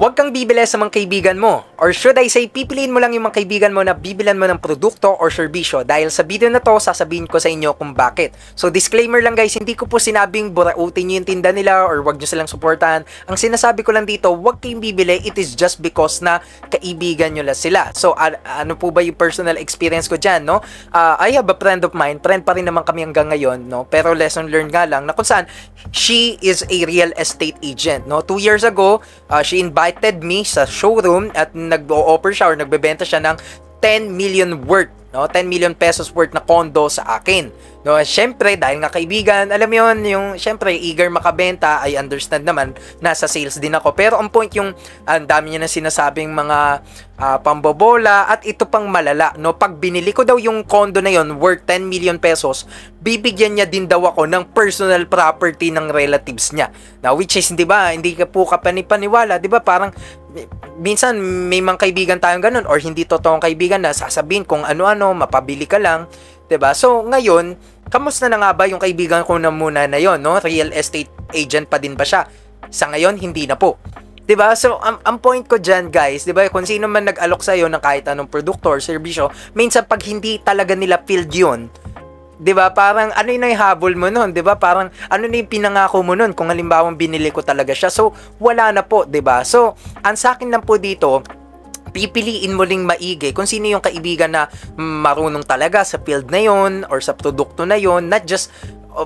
Huwag kang bibili sa mga kaibigan mo. Or should I say, pipiliin mo lang yung mga kaibigan mo na bibilan mo ng produkto or serbisyo. Dahil sa video na to, sasabihin ko sa inyo kung bakit. So disclaimer lang guys, hindi ko po sinabing burautin nyo yung tinda nila or wag nyo silang suportahan. Ang sinasabi ko lang dito, huwag kayong bibili, it is just because na kaibigan nyo lang sila. So ano po ba yung personal experience ko dyan, no? I have a friend of mine, friend pa rin naman kami hanggang ngayon, no? Pero lesson learned nga lang na kung saan, she is a real estate agent, no? 2 years ago, she invited me sa showroom at nag-o-offer siya or nagbebenta siya ng 10 million worth, no? 10 million pesos worth na condo sa akin. No, syempre dahil nga kaibigan, alam mo yun, yung syempre eager makabenta, I understand naman, nasa sales din ako. Pero on point yung ang dami niya na sinasabing mga pambobola at ito pang malala, no? Pag binili ko daw yung condo na yon worth 10 million pesos, bibigyan niya din daw ako ng personal property ng relatives niya. Now which is, 'di ba? Hindi ka po kapani-paniwala, 'di ba? Parang minsan may mga kaibigan tayong ganun or hindi totoong kaibigan na sasabihin kung ano-ano, mapabili ka lang. 'Di ba? So ngayon, kamusta na nga ba yung kaibigan ko na muna na yon, no? Real estate agent pa din ba siya? Sa ngayon, hindi na po. 'Di ba? So ang point ko diyan, guys, 'di ba? Kung sino man nag-alok sa iyo ng kahit anong produkto or serbisyo, minsan pag hindi talaga nila filled 'yun, 'di ba? Parang ano yung habol mo noon, 'di ba? Parang ano na yung pinangako mo noon kung halimbawa binili ko talaga siya. So wala na po, 'di ba? So ang sa akin lang po dito, pipiliin mo ring maigi kung sino yung kaibigan na marunong talaga sa field na yon or sa produkto na yon, not just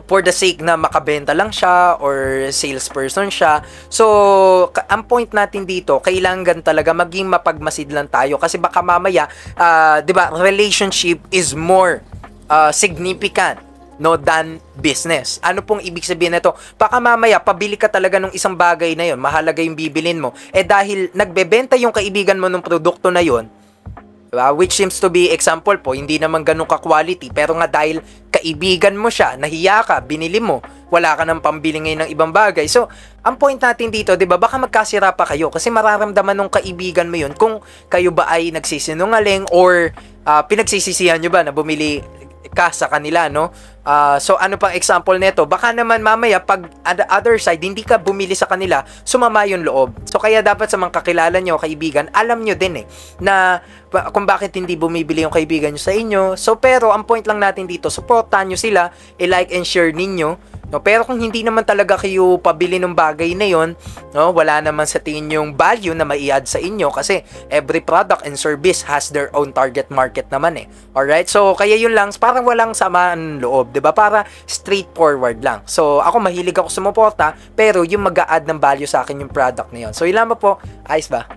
for the sake na makabenta lang siya or salesperson siya. So ang point natin dito, kailangan talaga maging mapagmasid lang tayo kasi baka mamaya 'di ba, relationship is more significant, no, than business. Ano pong ibig sabihin nito? Baka mamaya pabili ka talaga ng isang bagay na yon, mahalaga yung bibilin mo, dahil nagbebenta yung kaibigan mo ng produkto na yon, diba? Which seems to be example po, hindi naman ganun ka-quality, pero nga dahil kaibigan mo siya, nahiya ka, binili mo, wala ka nang pambili ngayon ng ibang bagay. So ang point natin dito, 'di ba, baka magkasira pa kayo kasi mararamdaman ng kaibigan mo 'yun kung kayo ba ay nagsisinungaling or pinagsisisihan nyo ba na bumili ka sa kanila, no? So ano pang example nito? Baka naman mamaya pag on the other side hindi ka bumili sa kanila, sumama yung loob. So kaya dapat sa mga kakilala nyo, kaibigan, alam nyo din na kung bakit hindi bumibili yung kaibigan nyo sa inyo. So pero ang point lang natin dito, supportan nyo sila, i-like and share ninyo. No, pero kung hindi naman talaga kayo pabili ng bagay na yon, no, wala naman sa tingin yung value na mai-add sa inyo kasi every product and service has their own target market naman Alright? So kaya yun lang, parang walang samaan loob, 'di ba? Para straightforward lang. So ako mahilig ako sumuporta, pero yung mag-a-add ng value sa akin yung product na yon. So yun lang po, ayos ba?